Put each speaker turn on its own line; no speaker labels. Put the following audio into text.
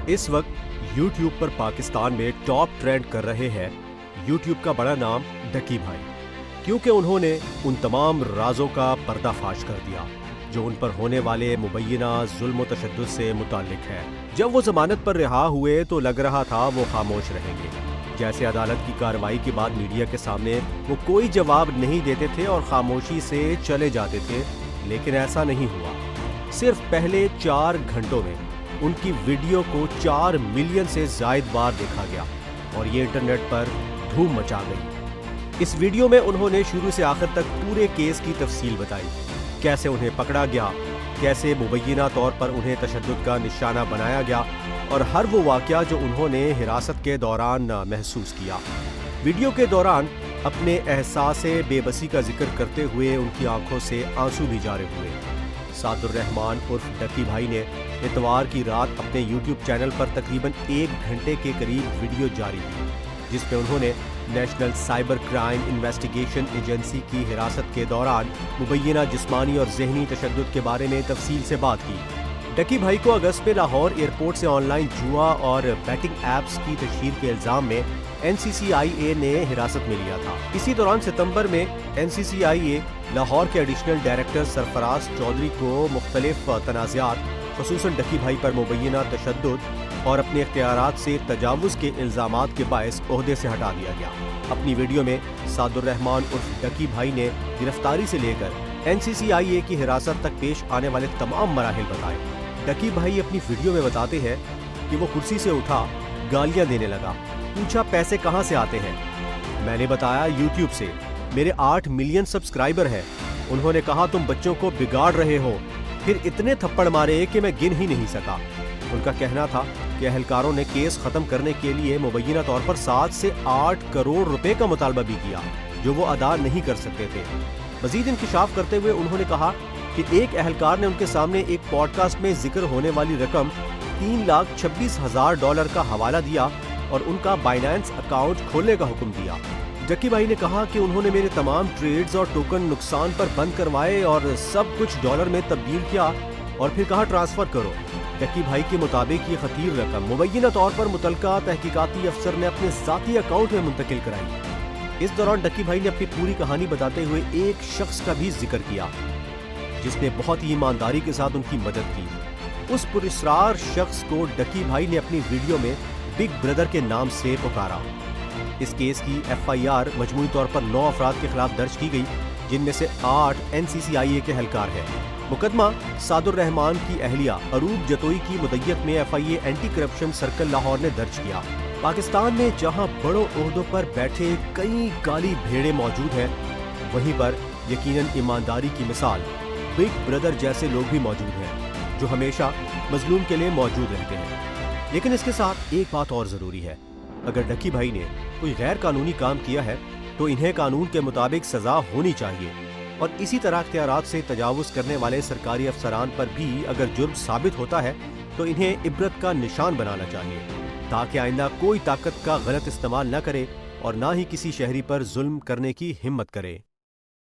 اس وقت یوٹیوب پر پاکستان میں top trend کر رہے ہیں یوٹیوب کا بڑا نام ڈکی بھائی، کیونکہ انہوں نے ان تمام رازوں کا پردہ فاش کر دیا جو ان پر ہونے والے مبینہ ظلم و تشدد سے متعلق ہے۔ جب وہ ضمانت پر رہا ہوئے تو لگ رہا تھا وہ خاموش رہیں گے، جیسے عدالت کی کارروائی کے بعد میڈیا کے سامنے وہ کوئی جواب نہیں دیتے تھے اور خاموشی سے چلے جاتے تھے، لیکن ایسا نہیں ہوا۔ صرف پہلے 4 گھنٹوں میں ان کی ویڈیو کو 4 ملین سے زائد بار دیکھا گیا اور یہ انٹرنیٹ پر دھوم مچا گئی۔ اس ویڈیو میں انہوں نے شروع سے آخر تک پورے کیس کی تفصیل بتائی، کیسے انہیں پکڑا گیا، کیسے مبینہ طور پر انہیں تشدد کا نشانہ بنایا گیا اور ہر وہ واقعہ جو انہوں نے حراست کے دوران محسوس کیا۔ ویڈیو کے دوران اپنے احساس بے بسی کا ذکر کرتے ہوئے ان کی آنکھوں سے آنسو بھی جاری ہوئے۔ سعد الرحمان عرف ڈکی بھائی نے اتوار کی رات اپنے یوٹیوب چینل پر تقریباً 1 گھنٹے کے قریب ویڈیو جاری کی، جس میں انہوں نے national cyber crime investigation agency کی حراست کے دوران مبینہ جسمانی اور ذہنی تشدد کے بارے میں تفصیل سے بات کی۔ ڈکی بھائی کو اگست میں لاہور ایئرپورٹ سے آن لائن جوا اور بیٹنگ ایپس کی تشہیر کے الزام میں NCCIA نے حراست میں لیا تھا۔ اسی دوران ستمبر میں NCCIA لاہور کے ایڈیشنل ڈائریکٹر سرفراز چودھری کو مختلف تنازعات خصوصاً ڈکی بھائی پر مبینہ تشدد اور اپنے اختیارات سے تجاوز کے الزامات کے باعث عہدے سے ہٹا دیا گیا۔ اپنی ویڈیو میں سعد الرحمان عرف ڈکی بھائی نے گرفتاری سے لے کر NCCIA کی حراست تک پیش آنے والے تمام مراحل بتائے۔ ڈکی بھائی اپنی ویڈیو میں بتاتے ہیں کہ وہ کرسی سے اٹھا، گالیاں دینے لگا، پوچھا پیسے کہاں سے آتے ہیں؟ میں نے بتایا یوٹیوب سے، میرے 8 ملین سبسکرائبر ہیں۔ انہوں نے کہا تم بچوں کو بگاڑ رہے ہو، پھر اتنے تھپڑ مارے کہ میں گن ہی نہیں سکا۔ ان کا کہنا تھا کہ اہلکاروں نے کیس ختم کرنے کے لیے مبینہ طور پر 7 سے 8 کروڑ روپے کا مطالبہ بھی کیا جو وہ ادا نہیں کر سکتے تھے۔ مزید انکشاف کرتے ہوئے انہوں نے کہا کہ ایک اہلکار نے ان کے سامنے ایک پوڈ کاسٹ میں ذکر ہونے والی رقم $3,26,000 کا حوالہ دیا اور ان کا بائنانس اکاؤنٹ کھولنے کا حکم دیا۔ ڈکی بھائی نے کہا کہ انہوں نے میرے تمام ٹریڈز اور ٹوکن نقصان پر بند کروائے اور سب کچھ ڈالر میں تبدیل کیا اور پھر کہا ٹرانسفر کرو۔ ڈکی بھائی کے مطابق یہ خطیر رقم مبینہ طور پر متعلقہ تحقیقاتی افسر نے اپنے ذاتی اکاؤنٹ میں منتقل کرائی۔ اس دوران ڈکی بھائی نے اپنی پوری کہانی بتاتے ہوئے ایک شخص کا بھی ذکر کیا جس نے بہت ہی ایمانداری کے ساتھ ان کی مدد کی۔ اس پراسرار شخص کو ڈکی بھائی نے اپنی ویڈیو میں بگ بردر کے نام سے پکارا۔ اس کیس کی FIR مجموعی طور پر 9 افراد کے خلاف درج کی گئی، جن میں سے 8 NCCIA کے اہلکار ہیں۔ مقدمہ سعد الرحمان کی اہلیہ عروب جتوئی کی مدعیت میں FIA anti corruption circle Lahore نے درج کیا۔ پاکستان میں جہاں بڑوں عہدوں پر بیٹھے کئی کالی بھیڑیں موجود ہیں، وہیں پر یقیناً ایمانداری کی مثال بگ بردر جیسے لوگ بھی موجود ہیں جو ہمیشہ مظلوم کے لیے موجود رہتے ہیں۔ لیکن اس کے ساتھ ایک بات اور ضروری ہے، اگر ڈکی بھائی نے کوئی غیر قانونی کام کیا ہے تو انہیں قانون کے مطابق سزا ہونی چاہیے، اور اسی طرح اختیارات سے تجاوز کرنے والے سرکاری افسران پر بھی اگر جرم ثابت ہوتا ہے تو انہیں عبرت کا نشان بنانا چاہیے تاکہ آئندہ کوئی طاقت کا غلط استعمال نہ کرے اور نہ ہی کسی شہری پر ظلم کرنے کی ہمت کرے۔